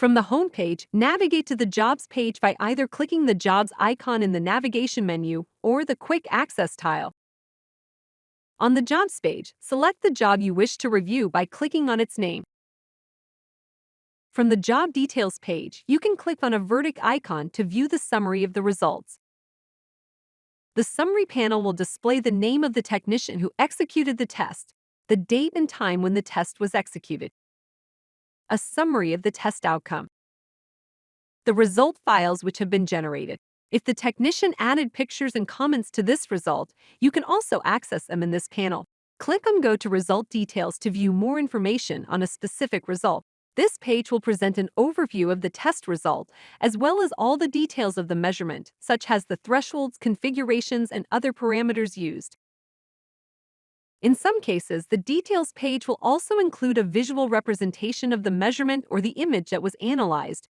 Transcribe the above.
From the home page, navigate to the Jobs page by either clicking the Jobs icon in the navigation menu or the Quick Access tile. On the Jobs page, select the job you wish to review by clicking on its name. From the Job Details page, you can click on a vertic icon to view the summary of the results. The summary panel will display the name of the technician who executed the test, the date and time when the test was executed, a summary of the test outcome, the result files which have been generated. If the technician added pictures and comments to this result, you can also access them in this panel. Click on Go to Result Details to view more information on a specific result. This page will present an overview of the test result, as well as all the details of the measurement, such as the thresholds, configurations, and other parameters used. In some cases, the Details page will also include a visual representation of the measurement or the image that was analyzed,